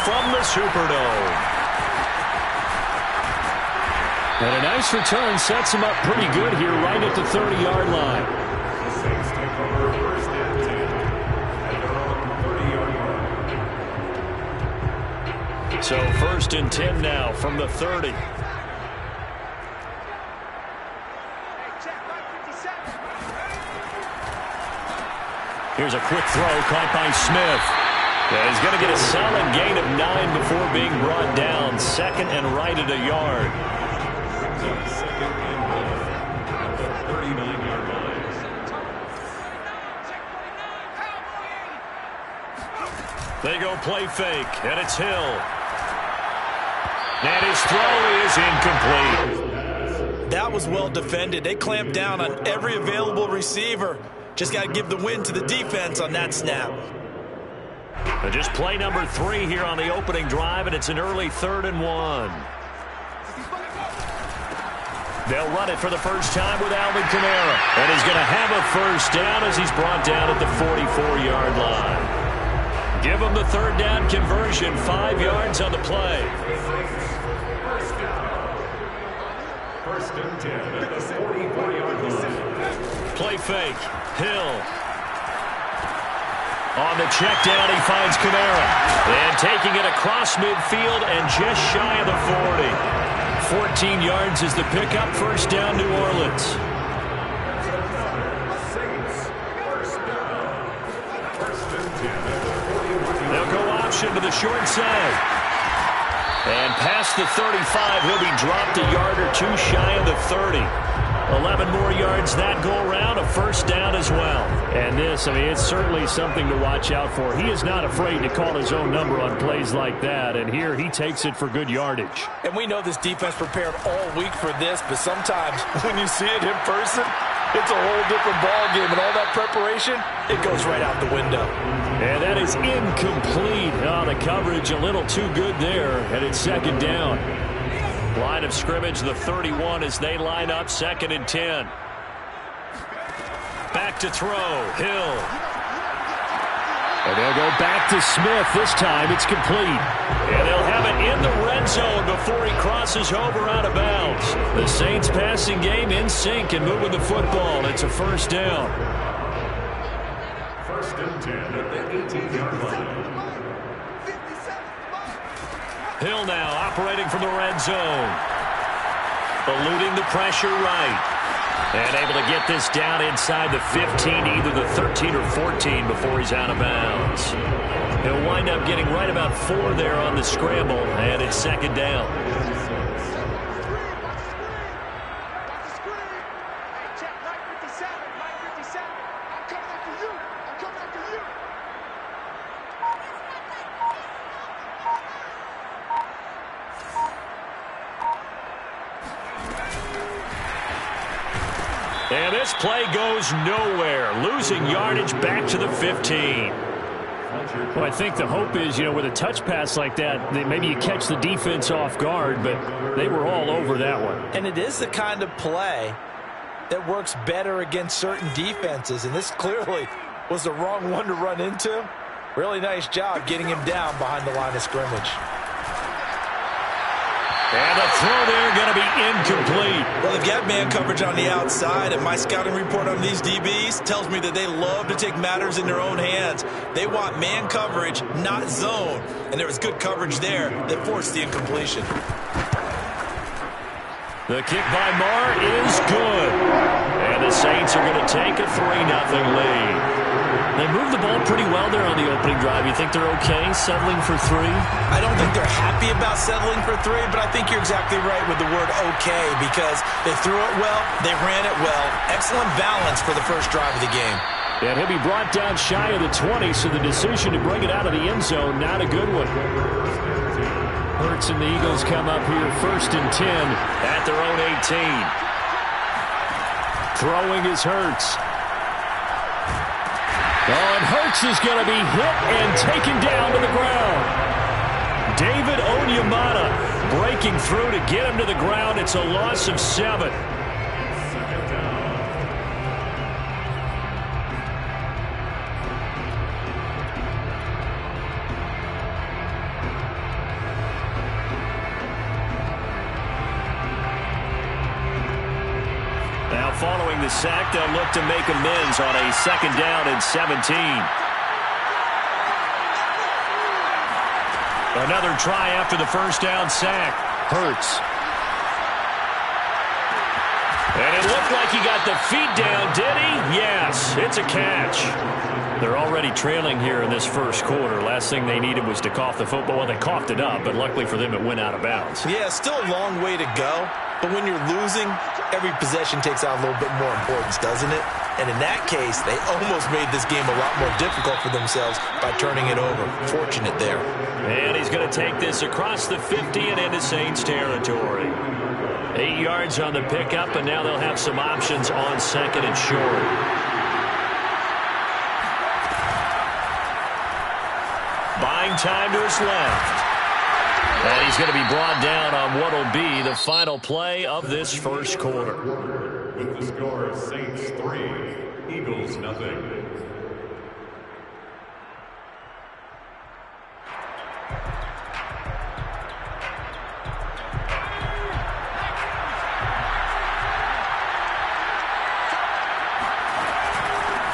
from the Superdome. And a nice return sets him up pretty good here right at the 30-yard line. The Saints take over first and 10 at their own 30-yard line. So first and 10 now from the 30. Here's a quick throw caught by Smith. Yeah, he's going to get a solid gain of 9 before being brought down. Second and right at a yard. Second and 1 at the 39-yard line. They go play fake, and it's Hill. And his throw is incomplete. That was well defended. They clamped down on every available receiver. Just got to give the win to the defense on that snap. Just play number 3 here on the opening drive, and it's an early 3rd and 1. They'll run it for the first time with Alvin Kamara. And he's going to have a first down as he's brought down at the 44-yard line. Give him the 3rd down conversion, 5 yards on the play. First and 10 at the 44-yard line. Play fake. Hill. On the check down, he finds Kamara. And taking it across midfield and just shy of the 40. 14 yards is the pickup. First down, New Orleans. They'll go option to the short side. And past the 35, he'll be dropped a yard or 2 shy of the 30. 11 more yards that go around, a first down as well. And this, I mean, it's certainly something to watch out for. He is not afraid to call his own number on plays like that, and here he takes it for good yardage. And we know this defense prepared all week for this, but sometimes when you see it in person, it's a whole different ball game, and all that preparation, it goes right out the window. And that is incomplete. Oh, the coverage a little too good there, and it's second down. Line of scrimmage, the 31 as they line up, 2nd and 10. Back to throw, Hill. And they'll go back to Smith. This time it's complete. And they'll have it in the red zone before he crosses over out of bounds. The Saints passing game in sync and moving the football. It's a first down. First and 10 at the 18-yard line. Hill now operating from the red zone. Eluding the pressure right. And able to get this down inside the 15, either the 13 or 14 before he's out of bounds. He'll wind up getting right about 4 there on the scramble, and it's second down. And this play goes nowhere. Losing yardage back to the 15. Well, I think the hope is, you know, with a touch pass like that, maybe you catch the defense off guard, but they were all over that one. And it is the kind of play that works better against certain defenses, and this clearly was the wrong one to run into. Really nice job getting him down behind the line of scrimmage. And the throw there going to be incomplete. Well, they've got man coverage on the outside, and my scouting report on these DBs tells me that they love to take matters in their own hands. They want man coverage, not zone. And there was good coverage there that forced the incompletion. The kick by Marr is good. And the Saints are going to take a 3-0 lead. They moved the ball pretty well there on the opening drive. You think they're okay settling for 3? I don't think they're happy about settling for 3, but I think you're exactly right with the word okay, because they threw it well, they ran it well. Excellent balance for the first drive of the game. And he'll be brought down shy of the 20, so the decision to bring it out of the end zone, not a good one. Hurts and the Eagles come up here first and 10 at their own 18. Throwing is Hurts. Oh, and Hurts is going to be hit and taken down to the ground. David Onyemata breaking through to get him to the ground. It's a loss of 7. following the sack, they'll look to make amends on a 2nd down and 17. Another try after the 1st down sack. Hurts. And it looked like he got the feet down, did he? Yes, it's a catch. They're already trailing here in this 1st quarter. Last thing they needed was to cough the football. Well, they coughed it up, but luckily for them, it went out of bounds. Yeah, still a long way to go. But when you're losing, every possession takes on a little bit more importance, doesn't it? And in that case, they almost made this game a lot more difficult for themselves by turning it over. Fortunate there. And he's going to take this across the 50 and into Saints territory. 8 yards on the pickup, and now they'll have some options on 2nd and short. Buying time to his left. And he's going to be brought down on what will be the final play of this 1st quarter. With the score, Saints 3, Eagles nothing.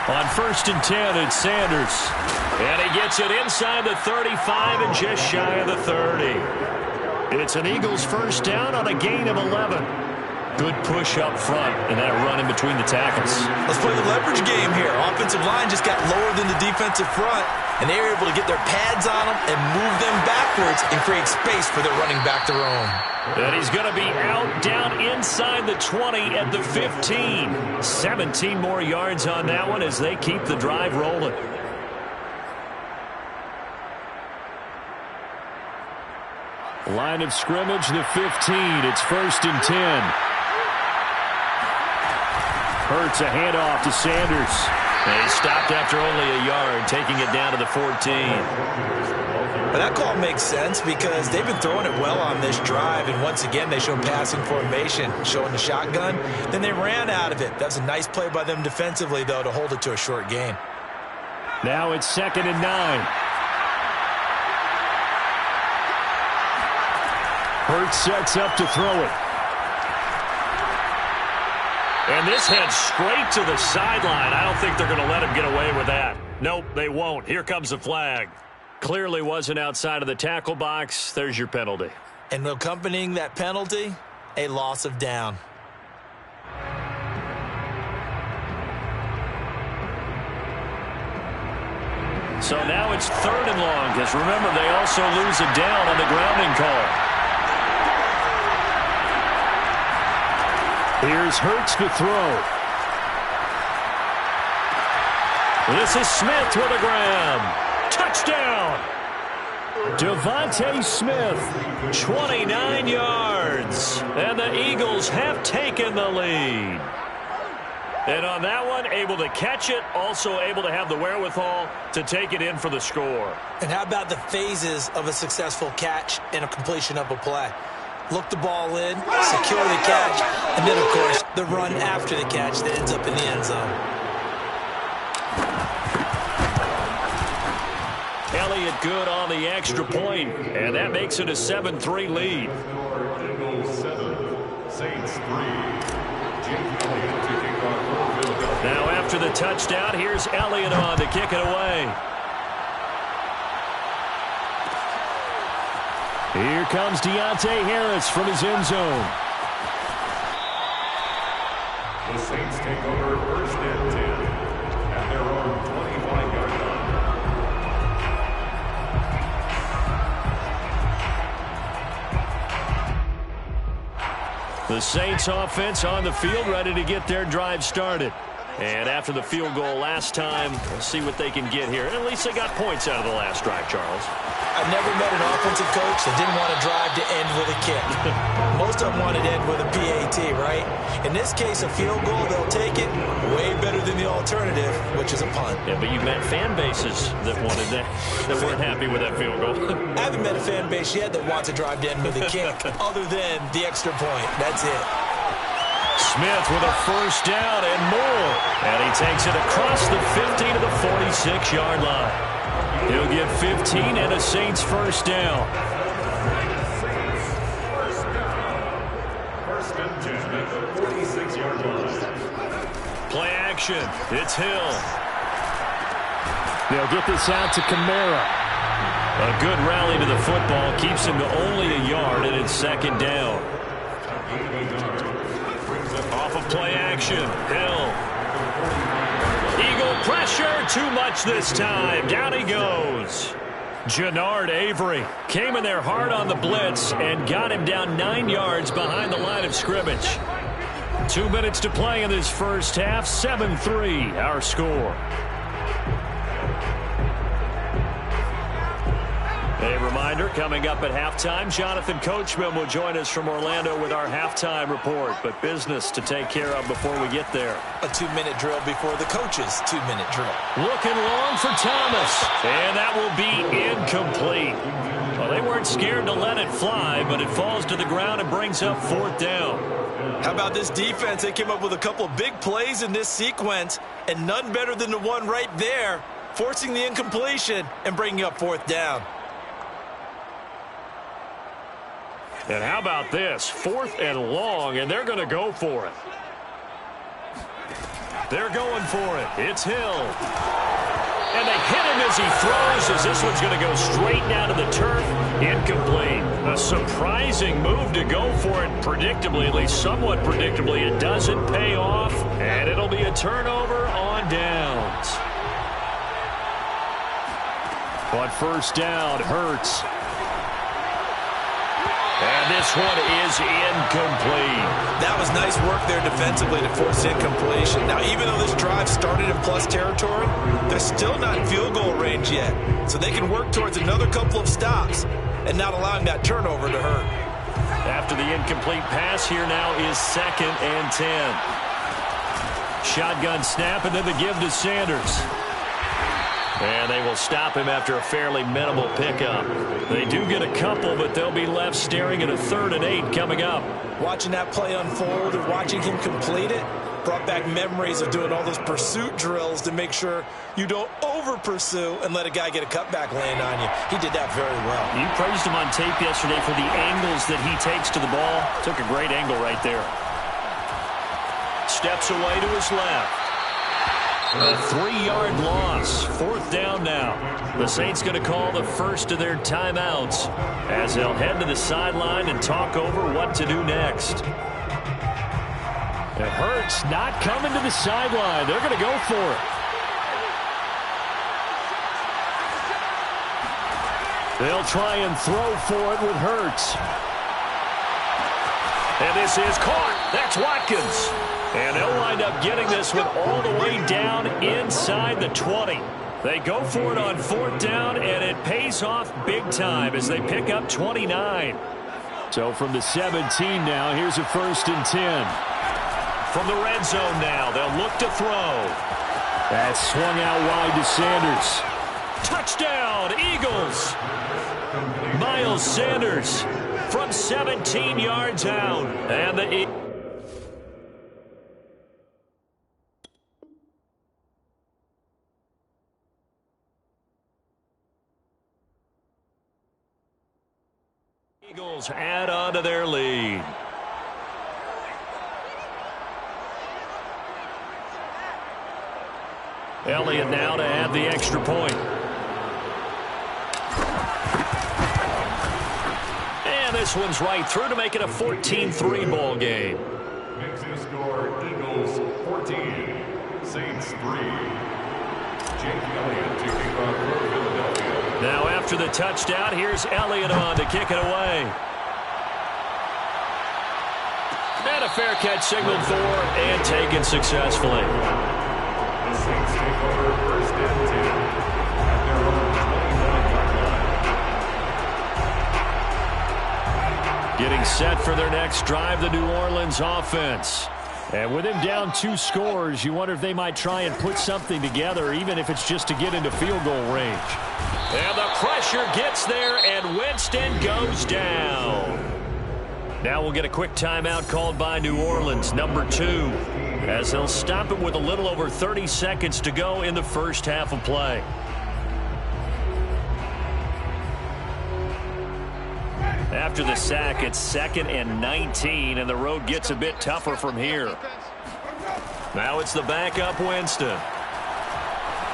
On 1st and 10, it's Sanders. And he gets it inside the 35 and just shy of the 30. It's an Eagles 1st down on a gain of 11. Good push up front and that run in between the tackles. Let's play the leverage game here. Offensive line just got lower than the defensive front, and they were able to get their pads on them and move them backwards and create space for their running back to roam. And he's going to be out down inside the 20 at the 15. 17 more yards on that one as they keep the drive rolling. Line of scrimmage, the 15. It's 1st and 10. Hurts a handoff to Sanders. And he stopped after only a yard, taking it down to the 14. But that call makes sense because they've been throwing it well on this drive, and once again they showed passing formation, showing the shotgun. Then they ran out of it. That's a nice play by them defensively, though, to hold it to a short gain. Now it's 2nd and 9. Hurts sets up to throw it. And this heads straight to the sideline. I don't think they're going to let him get away with that. Nope, they won't. Here comes the flag. Clearly wasn't outside of the tackle box. There's your penalty. And accompanying that penalty, a loss of down. So now it's 3rd and long, because remember, they also lose a down on the grounding call. Here's Hurts to throw. This is Smith with a grab. Touchdown! Devontae Smith, 29 yards. And the Eagles have taken the lead. And on that one, able to catch it, also able to have the wherewithal to take it in for the score. And how about the phases of a successful catch and a completion of a play? Look the ball in, secure the catch, and then, of course, the run after the catch that ends up in the end zone. Elliott good on the extra point, and that makes it a 7-3 lead. Eagles 7, Saints 3. Now after the touchdown, here's Elliott on to kick it away. Here comes Deontay Harris from his end zone. The Saints take over 1st and 10 at their own 25-yard line. The Saints offense on the field, ready to get their drive started. And after the field goal last time, we'll see what they can get here. And at least they got points out of the last drive, Charles. I've never met an offensive coach that didn't want to drive to end with a kick. Most of them wanted to end with a PAT, right? In this case, a field goal, they'll take it. Way better than the alternative, which is a punt. Yeah, but you've met fan bases that wanted that weren't happy with that field goal. I haven't met a fan base yet that wants to drive to end with a kick, other than the extra point. That's it. Smith with a 1st down and more. And he takes it across the 50 to the 46-yard line. He'll get 15 and a Saints 1st down. 1st and 10 at the 46-yard line. Play action. It's Hill. They'll get this out to Kamara. A good rally to the football keeps him to only a yard, and it's second down. Off of play action. Hill. Eagle pressure. Too much this time. Down he goes. Jannard Avery came in there hard on the blitz and got him down 9 yards behind the line of scrimmage. 2 minutes to play in this first half. 7-3 our score. A reminder, coming up at halftime, Jonathan Coachman will join us from Orlando with our halftime report. But business to take care of before we get there. A 2-minute drill before the coach's 2-minute drill. Looking long for Thomas. And that will be incomplete. Well, they weren't scared to let it fly, but it falls to the ground and brings up fourth down. How about this defense? They came up with a couple of big plays in this sequence, and none better than the one right there, forcing the incompletion and bringing up fourth down. And how about this? 4th and long, and they're going to go for it. They're going for it. It's Hill. And they hit him as he throws, as this one's going to go straight down to the turf. Incomplete. A surprising move to go for it predictably, at least somewhat predictably. It doesn't pay off, and it'll be a turnover on downs. On first down, Hurts. And this one is incomplete. That was nice work there defensively to force incompletion. Now, even though this drive started in plus territory, they're still not in field goal range yet. So they can work towards another couple of stops and not allowing that turnover to hurt. After the incomplete pass, here now is 2nd and 10. Shotgun snap, and then the give to Sanders. And they will stop him after a fairly minimal pickup. They do get a couple, but they'll be left staring at a 3rd and 8 coming up. Watching that play unfold and watching him complete it brought back memories of doing all those pursuit drills to make sure you don't over-pursue and let a guy get a cutback land on you. He did that very well. You praised him on tape yesterday for the angles that he takes to the ball. Took a great angle right there. Steps away to his left. A 3-yard loss. 4th down now. The Saints going to call the first of their timeouts as they'll head to the sideline and talk over what to do next. It hurts not coming to the sideline. They're going to go for it. They'll try and throw for it with Hurts. And this is caught. That's Watkins. And they'll wind up getting this one all the way down inside the 20. They go for it on 4th down, and it pays off big time as they pick up 29. So from the 17 now, here's a 1st and 10. From the red zone now, they'll look to throw. That's swung out wide to Sanders. Touchdown, Eagles. Miles Sanders from 17 yards out. And the Eagles add on to their lead. Elliott now to add the extra point. And this one's right through to make it a 14-3 ball game. Makes the score Eagles 14, Saints 3. Jake Elliott to kick off for Philadelphia. Now after the touchdown, here's Elliott on to kick it away. And a fair catch signaled for and taken successfully. The Saints take over 1st and 10 at their own 29-yard line. Getting set for their next drive, the New Orleans offense. And with him down 2 scores, you wonder if they might try and put something together, even if it's just to get into field goal range. And the pressure gets there, and Winston goes down. Now we'll get a quick timeout called by New Orleans, number 2, as they'll stop it with a little over 30 seconds to go in the first half of play. After the sack, it's 2nd and 19, and the road gets a bit tougher from here. Now it's the backup Winston.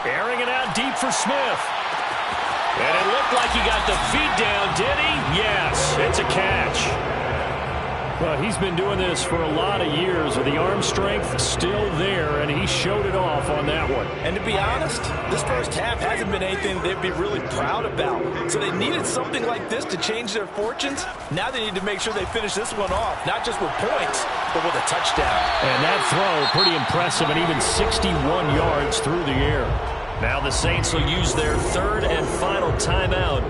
Airing it out deep for Smith. And it looked like he got the feet down, did he? Yes, it's a catch. Well, he's been doing this for a lot of years with the arm strength still there, and he showed it off on that one. And to be honest, this first half hasn't been anything they'd be really proud about. So they needed something like this to change their fortunes. Now they need to make sure they finish this one off, not just with points, but with a touchdown. And that throw, pretty impressive, and even 61 yards through the air. Now the Saints will use their third and final timeout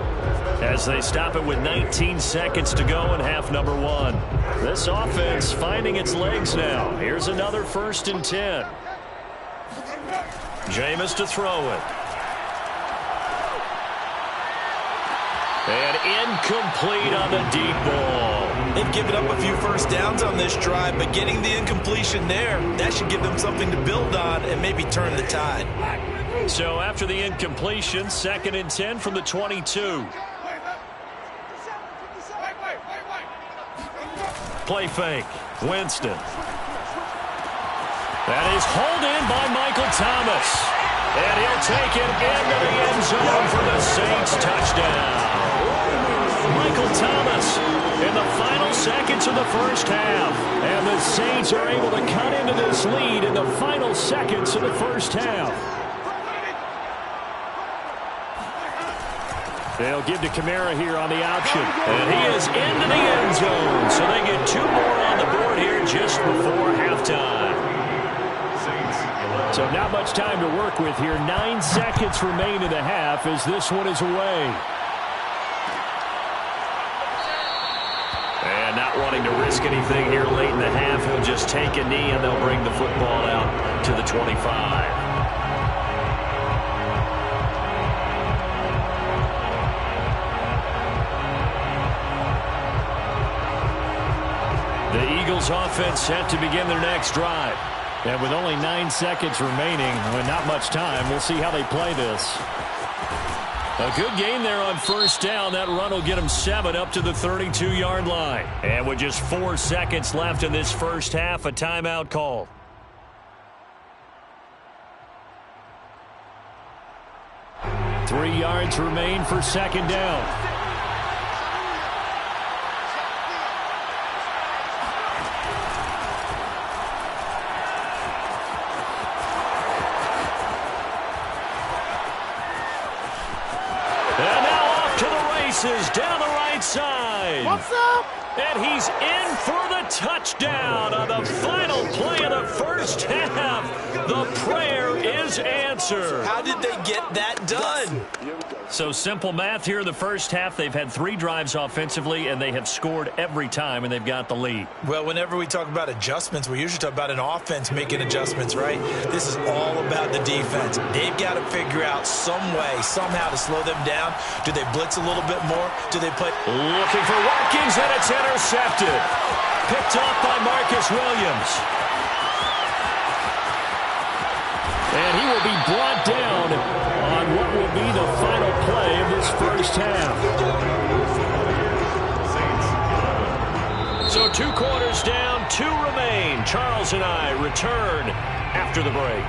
as they stop it with 19 seconds to go in half number one. This offense finding its legs now. Here's another 1st and 10. Jameis to throw it. And incomplete on the deep ball. They've given up a few first downs on this drive, but getting the incompletion there, that should give them something to build on and maybe turn the tide. So after the incompletion, 2nd and 10 from the 22. Play fake. Winston. That is hauled in by Michael Thomas. And he'll take it into the end zone for the Saints touchdown. Michael Thomas in the final seconds of the first half. And the Saints are able to cut into this lead in the final seconds of the first half. They'll give to Kamara here on the option. And he is into the end zone. So they get 2 more on the board here just before halftime. So not much time to work with here. 9 seconds remain in the half as this one is away. And not wanting to risk anything here late in the half, he'll just take a knee and they'll bring the football out to the 25. The Eagles offense set to begin their next drive. And with only 9 seconds remaining, with not much time, we'll see how they play this. A good gain there on 1st down. That run will get them 7 up to the 32-yard line. And with just 4 seconds left in this first half, a timeout call. Three yards remain for 2nd down. Down the right side. What's up? And he's in for the touchdown on the final play of the first half. The prayer is answered. How did they get that done? So simple math here in the first half. They've had 3 drives offensively, and they have scored every time, and they've got the lead. Well, whenever we talk about adjustments, we usually talk about an offense making adjustments, right? This is all about the defense. They've got to figure out some way, somehow to slow them down. Do they blitz a little bit more? Do they play? Looking for Watkins, and it's intercepted. Picked off by Marcus Williams. And he will be brought down on what will be the final play of this first half. So 2 quarters down, 2 remain. Charles and I return after the break.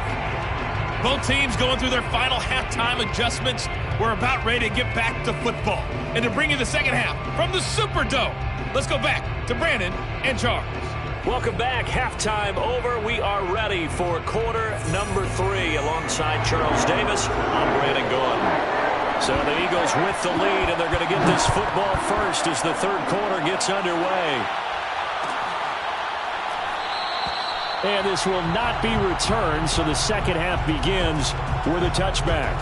Both teams going through their final halftime adjustments. We're about ready to get back to football. And to bring you the second half from the Superdome, let's go back to Brandon and Charles. Welcome back. Halftime over. We are ready for quarter number 3 alongside Charles Davis. I'm Brandon Gordon. So the Eagles with the lead, and they're going to get this football first as the 3rd quarter gets underway. And this will not be returned, so the second half begins with a touchback.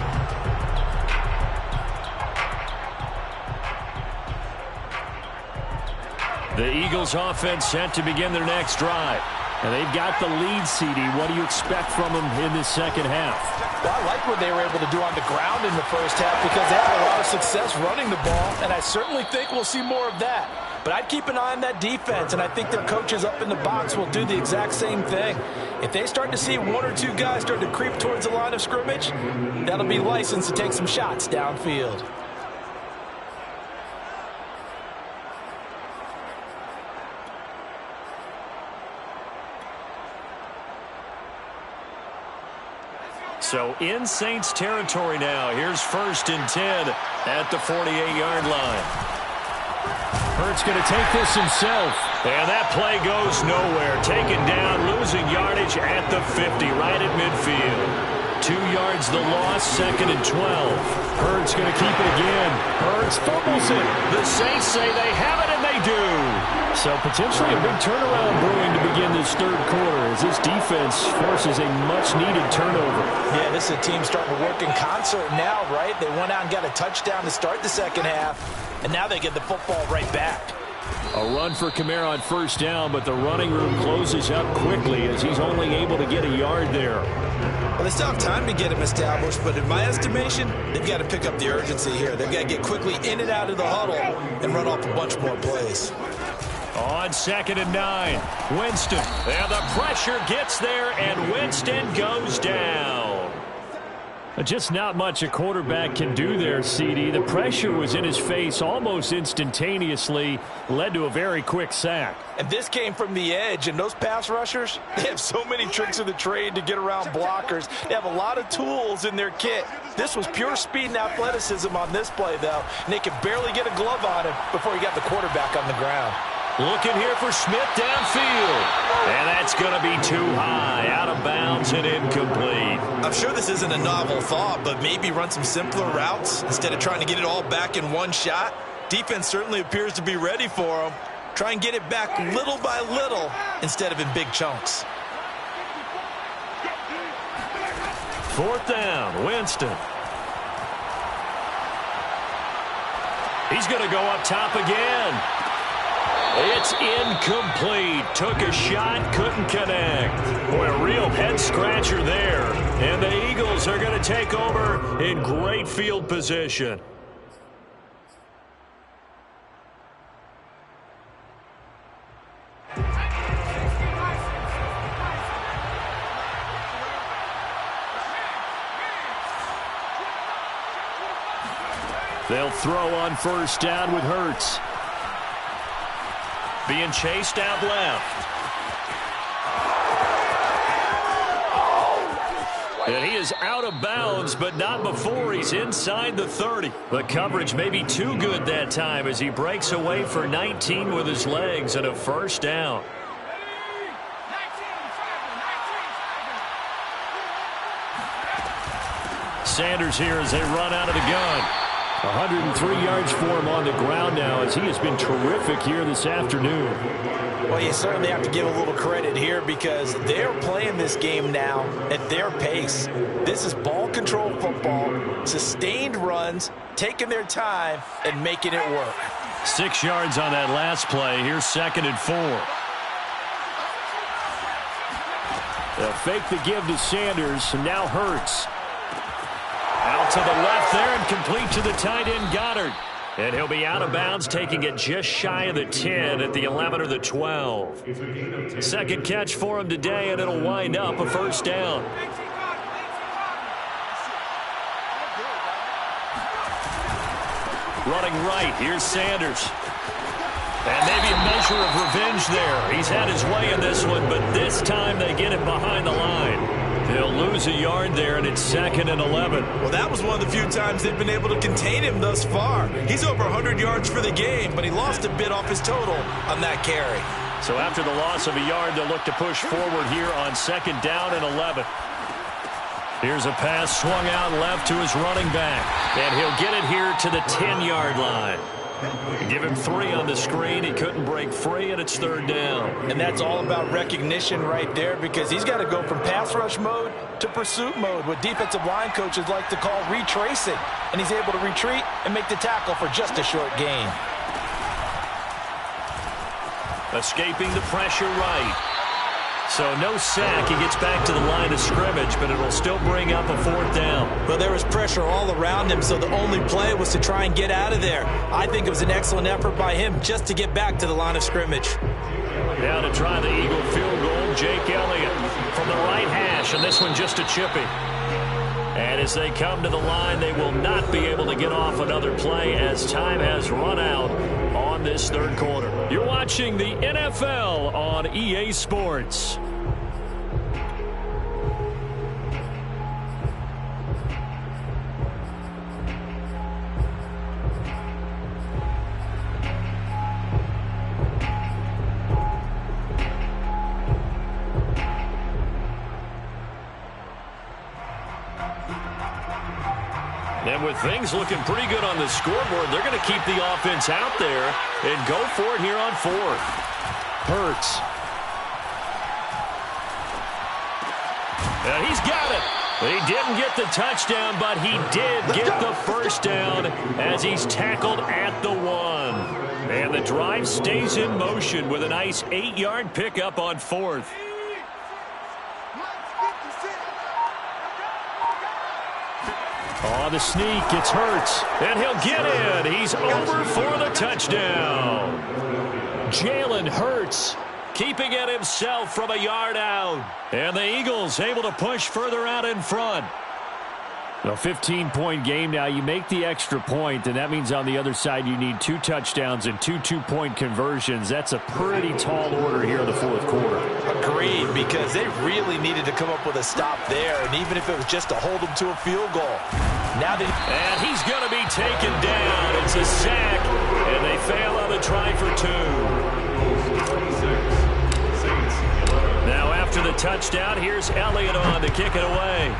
The Eagles offense set to begin their next drive. And they've got the lead, CD. What do you expect from them in this second half? Well, I like what they were able to do on the ground in the first half because they had a lot of success running the ball, and I certainly think we'll see more of that. But I'd keep an eye on that defense, and I think their coaches up in the box will do the exact same thing. If they start to see 1 or 2 guys start to creep towards the line of scrimmage, that'll be licensed to take some shots downfield. So in Saints territory now. Here's 1st and 10 at the 48-yard line. Hurts going to take this himself. And that play goes nowhere. Taken down, losing yardage at the 50, right at midfield. 2 yards the loss, 2nd and 12. Hurts going to keep it again. Hurts fumbles it. The Saints say they have it, and they do. So potentially a big turnaround brewing to begin this third quarter as this defense forces a much-needed turnover. Yeah, this is a team starting to work in concert now, right? They went out and got a touchdown to start the second half, and now they get the football right back. A run for Kamara on 1st down, but the running room closes up quickly as he's only able to get a yard there. Well, they still have time to get him established, but in my estimation, they've got to pick up the urgency here. They've got to get quickly in and out of the huddle and run off a bunch more plays. On 2nd and 9, Winston. And the pressure gets there, and Winston goes down. Just not much a quarterback can do there, CD. The pressure was in his face almost instantaneously, led to a very quick sack. And this came from the edge, and those pass rushers, they have so many tricks of the trade to get around blockers. They have a lot of tools in their kit. This was pure speed and athleticism on this play, though, and they could barely get a glove on him before he got the quarterback on the ground. Looking here for Smith downfield. And that's going to be too high, out of bounds and incomplete. I'm sure this isn't a novel thought, but maybe run some simpler routes instead of trying to get it all back in one shot. Defense certainly appears to be ready for him. Try and get it back little by little instead of in big chunks. 4th down, Winston. He's going to go up top again. It's incomplete. Took a shot, couldn't connect. Boy, a real head-scratcher there. And the Eagles are going to take over in great field position. They'll throw on 1st down with Hurts. Being chased out left. And he is out of bounds, but not before he's inside the 30. The coverage may be too good that time as he breaks away for 19 with his legs and a 1st down. Sanders here as they run out of the gun. 103 yards for him on the ground now as he has been terrific here this afternoon. Well, you certainly have to give a little credit here because they're playing this game now at their pace. This is ball control football, sustained runs, taking their time and making it work. 6 yards on that last play. Here's 2nd and 4. They'll fake the give to Sanders, and now Hurts. Out to the left there and complete to the tight end Goddard. And he'll be out of bounds, taking it just shy of the 10 at the 11 or the 12. 2nd catch for him today, and it'll wind up a 1st down. Running right, here's Sanders. And maybe a measure of revenge there. He's had his way in this one, but this time they get him behind the line. They'll lose a yard there, and it's 2nd and 11. Well, that was one of the few times they've been able to contain him thus far. He's over 100 yards for the game, but he lost a bit off his total on that carry. So after the loss of a yard, they'll look to push forward here on 2nd down and 11. Here's a pass swung out left to his running back, and he'll get it here to the 10-yard line. Give him 3 on the screen. He couldn't break free, and it's 3rd down. And that's all about recognition right there because he's got to go from pass rush mode to pursuit mode, what defensive line coaches like to call retracing. And he's able to retreat and make the tackle for just a short gain. Escaping the pressure right. So no sack. He gets back to the line of scrimmage, but it'll still bring up a 4th down. Well, there was pressure all around him, so the only play was to try and get out of there. I think it was an excellent effort by him just to get back to the line of scrimmage. Now to try the Eagle field goal, Jake Elliott from the right hash, and this one just a chippy. And as they come to the line, they will not be able to get off another play as time has run out on this 3rd quarter. You're watching the NFL on EA Sports. And with things looking pretty good on the scoreboard, they're going to keep the offense out there and go for it here on 4th. Hurts. And he's got it. He didn't get the touchdown, but he did get the first down as he's tackled at the 1. And the drive stays in motion with a nice 8-yard pickup on 4th. Oh, the sneak. It's Hurts. And he'll get in. He's over for the touchdown. Jalen Hurts keeping it himself from a yard out. And the Eagles able to push further out in front. A 15-point game now. You make the extra point, and that means on the other side you need 2 touchdowns and 2 two-point conversions. That's a pretty tall order here in the 4th quarter. Agreed, because they really needed to come up with a stop there, and even if it was just to hold them to a field goal. Now they... And he's going to be taken down. It's a sack, and they fail on the try for 2. Now after the touchdown, here's Elliott on to kick it away.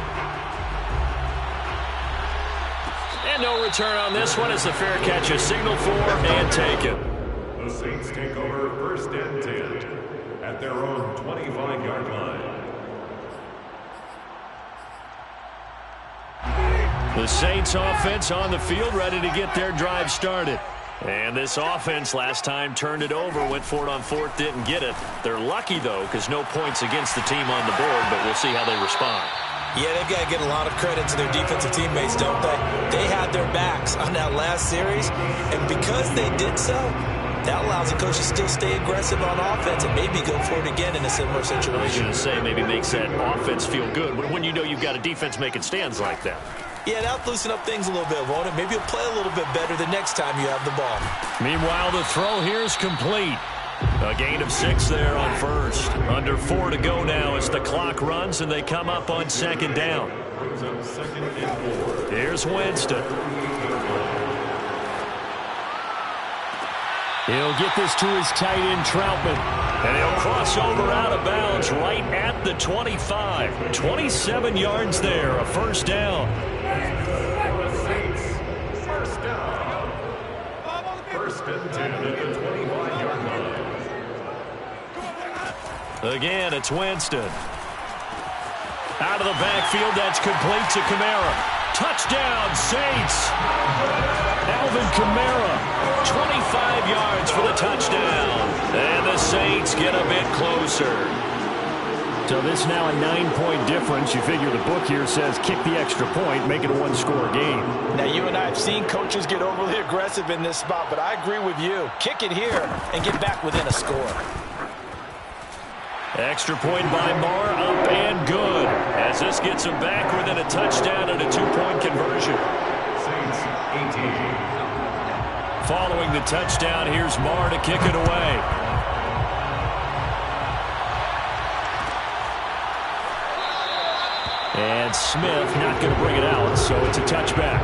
And no return on this one as the fair catch is signaled for and taken. The Saints take over 1st and 10 at their own 25-yard line. The Saints offense on the field ready to get their drive started. And this offense last time turned it over, went for it on 4th, didn't get it. They're lucky, though, because no points against the team on the board, but we'll see how they respond. Yeah, they've got to get a lot of credit to their defensive teammates, don't they? They had their backs on that last series, and because they did so, that allows the coach to still stay aggressive on offense and maybe go for it again in a similar situation. I was going to say, maybe makes that offense feel good when you know you've got a defense making stands like that. Yeah, that'll loosen up things a little bit, won't it? Maybe you'll play a little bit better the next time you have the ball. Meanwhile, the throw here is complete. A gain of 6 there on 1st. Under 4 to go now as the clock runs and they come up on 2nd down. Here's Winston. He'll get this to his tight end, Troutman. And he'll cross over out of bounds right at the 25. 27 yards there, a 1st down. First down. 1st and 10 at the 25-yard line. Again, it's Winston. Out of the backfield, that's complete to Kamara. Touchdown, Saints. Alvin Kamara, 25 yards for the touchdown. And the Saints get a bit closer. So this now a 9-point difference. You figure the book here says kick the extra point, make it a 1-score game. Now, you and I have seen coaches get overly aggressive in this spot, but I agree with you. Kick it here and get back within a score. Extra point by Marr, up and good. As this gets him back within a touchdown and a 2-point conversion. Saints 18. Following the touchdown, here's Marr to kick it away. And Smith not going to bring it out, so it's a touchback.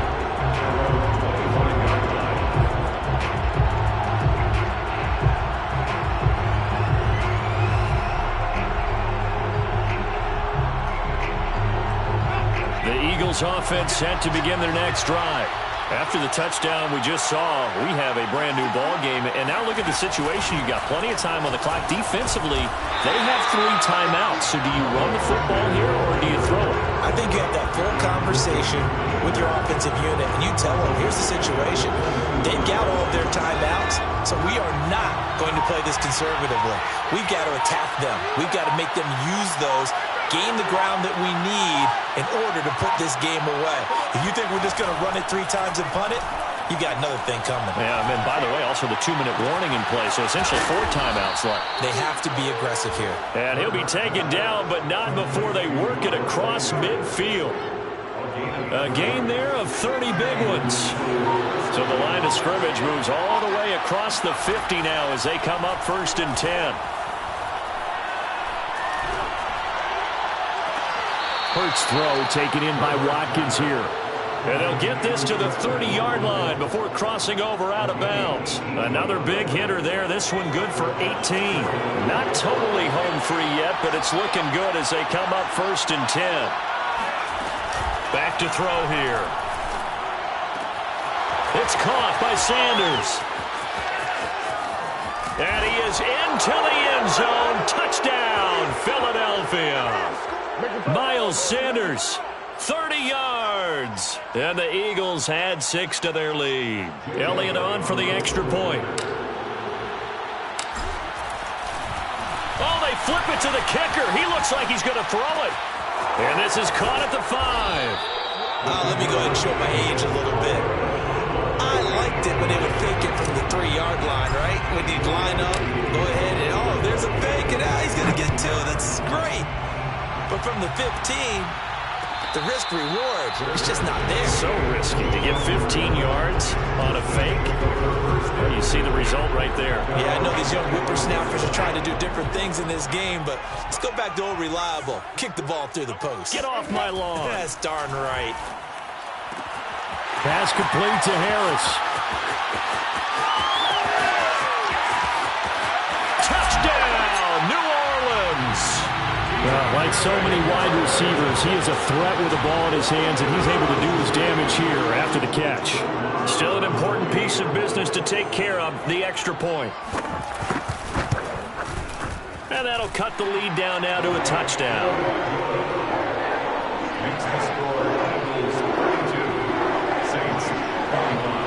The Eagles offense set to begin their next drive. After the touchdown we just saw, we have a brand new ball game. And now look at the situation. You've got plenty of time on the clock. Defensively, they have 3 timeouts. So do you run the football here or do you throw it? I think you have that full conversation with your offensive unit, and you tell them, here's the situation. They've got all of their timeouts, so we are not going to play this conservatively. We've got to attack them. We've got to make them use those, gain the ground that we need in order to put this game away. If you think we're just going to run it 3 times and punt it, you got another thing coming. Yeah, and by the way, also the 2-minute warning in play, so essentially 4 timeouts left. They have to be aggressive here. And he'll be taken down, but not before they work it across midfield. A gain there of 30 big ones. So the line of scrimmage moves all the way across the 50 now as they come up 1st and 10. Hurts throw taken in by Watkins here. And they'll get this to the 30-yard line before crossing over out of bounds. Another big hitter there. This one good for 18. Not totally home free yet, but it's looking good as they come up 1st and 10. Back to throw here. It's caught by Sanders. And he is into the end zone. Touchdown, Philadelphia. Miles Sanders, 30 yards. And the Eagles add 6 to their lead. Elliott on for the extra point. Oh, they flip it to the kicker. He looks like he's going to throw it. And this is caught at the 5. Let me go ahead and show my age a little bit. I liked it when they would fake it from the 3-yard line, right? When you'd line up, go ahead and, oh, there's a fake, and he's going to get 2. That's great. But from the 15, the risk-reward, it's just not there. So risky to get 15 yards on a fake. Well, you see the result right there. Yeah, I know these young whippersnappers are trying to do different things in this game, but let's go back to old reliable. Kick the ball through the post. Get off my lawn. That's darn right. Pass complete to Harris. Touchdown, New Orleans. Like so many wide receivers, he is a threat with the ball in his hands, and he's able to do his damage here after the catch. Still an important piece of business to take care of, the extra point. And that'll cut the lead down now to a touchdown. Makes the score Eagles 32, Saints 21.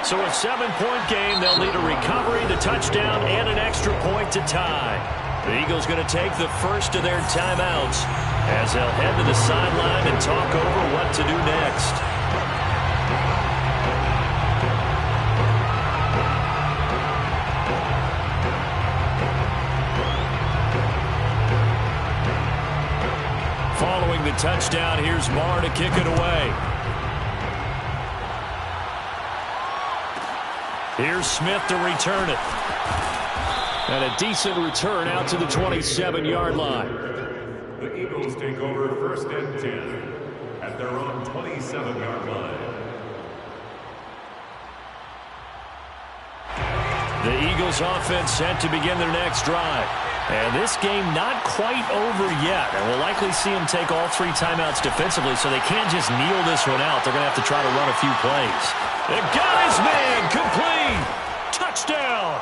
So a 7-point game, they'll need a recovery, the touchdown, and an extra point to tie. The Eagles going to take the first of their timeouts as they'll head to the sideline and talk over what to do next. Following the touchdown, here's Marr to kick it away. Here's Smith to return it. And a decent return out to the 27-yard line. The Eagles take over 1st and 10 at their own 27-yard line. The Eagles offense set to begin their next drive. And this game not quite over yet. And we'll likely see them take all 3 timeouts defensively, so they can't just kneel this one out. They're going to have to try to run a few plays. They got his man complete. Touchdown.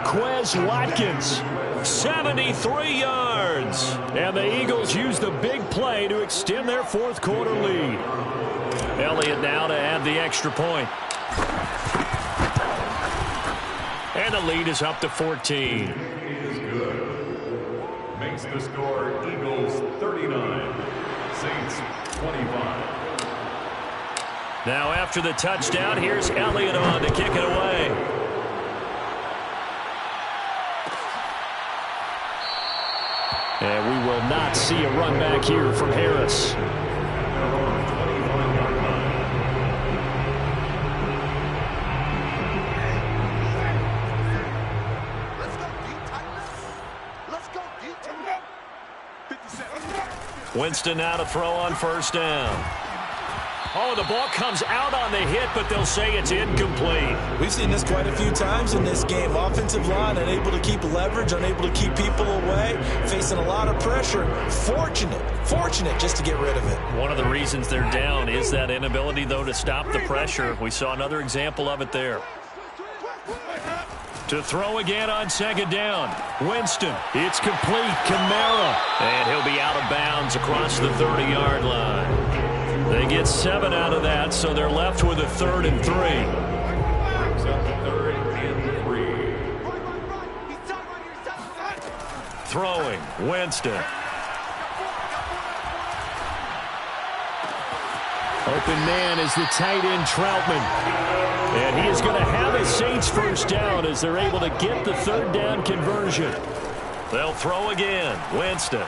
Quez Watkins, 73 yards. And the Eagles use the big play to extend their 4th quarter lead. Elliott now to add the extra point. And the lead is up to 14. Is good. Makes the score Eagles 39, Saints 25. Now after the touchdown, here's Elliott on to kick it away. And we will not see a run back here from Harris. Winston now to throw on 1st down. Oh, the ball comes out on the hit, but they'll say it's incomplete. We've seen this quite a few times in this game. Offensive line unable to keep leverage, unable to keep people away, facing a lot of pressure. Fortunate just to get rid of it. One of the reasons they're down is that inability, though, to stop the pressure. We saw another example of it there. To throw again on 2nd down. Winston, it's complete. Kamara. And he'll be out of bounds across the 30-yard line. They get 7 out of that, so they're left with a 3rd and 3. Brings up the 3rd and 3. Throwing, Winston. Open man is the tight end Troutman. And he is going to have a Saints 1st down as they're able to get the 3rd down conversion. They'll throw again. Winston.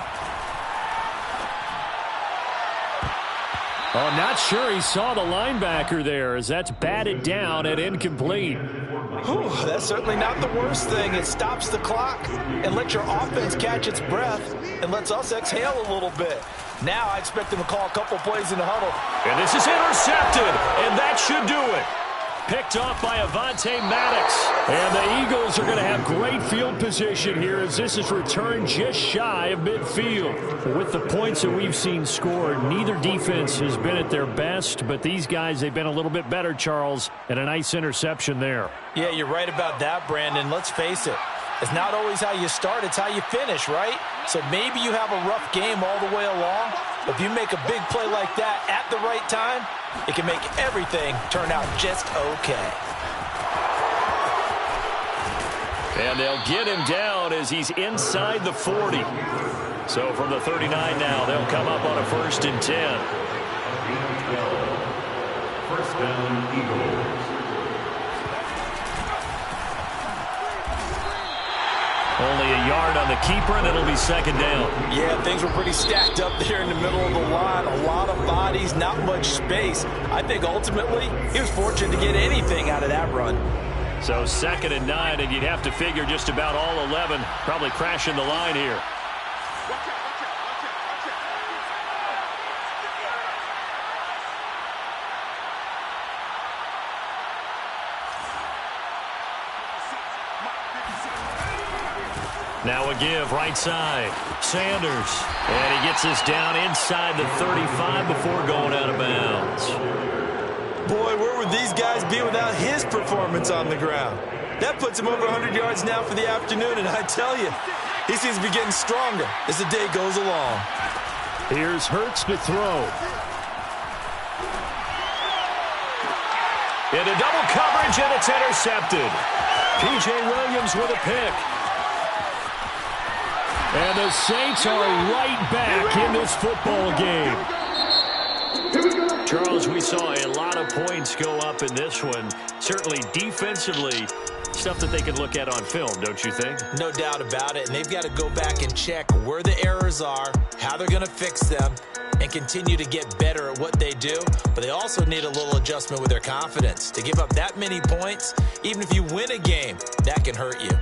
Oh, not sure he saw the linebacker there as that's batted down and incomplete. Whew, that's certainly not the worst thing. It stops the clock and lets your offense catch its breath and lets us exhale a little bit. Now I expect them to call a couple plays in the huddle. And this is intercepted, and that should do it. picked off by Avonte Maddox. And the Eagles are going to have great field position here as this is returned just shy of midfield. With the points that we've seen scored, neither defense has been at their best, but these guys, they've been a little bit better, Charles, and a nice interception there. Yeah, you're right about that, Brandon. Let's face it. It's not always how you start, it's how you finish, right? So maybe you have a rough game all the way along, but if you make a big play like that at the right time, it can make everything turn out just okay. And they'll get him down as he's inside the 40. So from the 39 now, they'll come up on a 1st and 10. First down, Eagles. Only a yard on the keeper, and it'll be 2nd down. Yeah, things were pretty stacked up there in the middle of the line. A lot of bodies, not much space. I think ultimately he was fortunate to get anything out of that run. So 2nd and 9, and you'd have to figure just about all 11 probably crashing the line here. Now a give, right side. Sanders. And he gets this down inside the 35 before going out of bounds. Boy, where would these guys be without his performance on the ground? That puts him over 100 yards now for the afternoon, and I tell you, he seems to be getting stronger as the day goes along. Here's Hurts to throw. Into double coverage, and it's intercepted. P.J. Williams with a pick. And the Saints are right back in this football game. Charles, we saw a lot of points go up in this one. Certainly defensively, stuff that they can look at on film, don't you think? No doubt about it, and they've got to go back and check where the errors are, how they're going to fix them, and continue to get better at what they do. But they also need a little adjustment with their confidence. To give up that many points, even if you win a game, that can hurt you.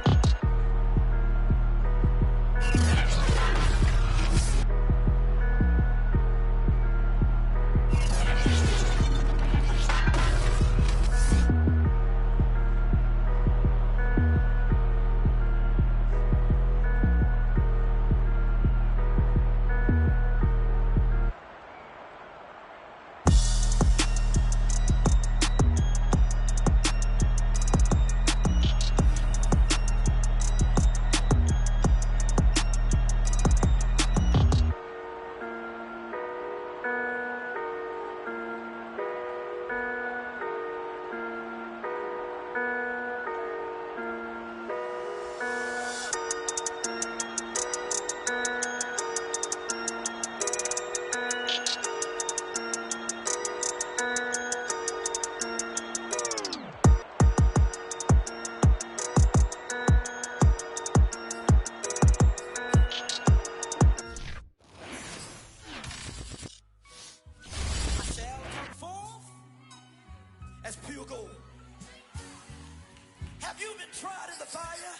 Have you been tried in the fire?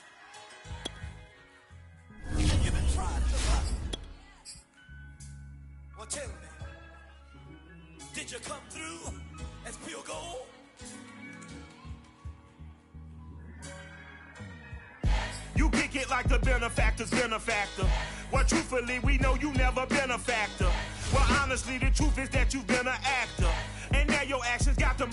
Have you been tried in the fire? Well, tell me, did you come through as pure gold? You kick it like the benefactor's benefactor. Well, truthfully, we know you never been a factor. Well, honestly, the truth is that you've been an actor. And now your actions got the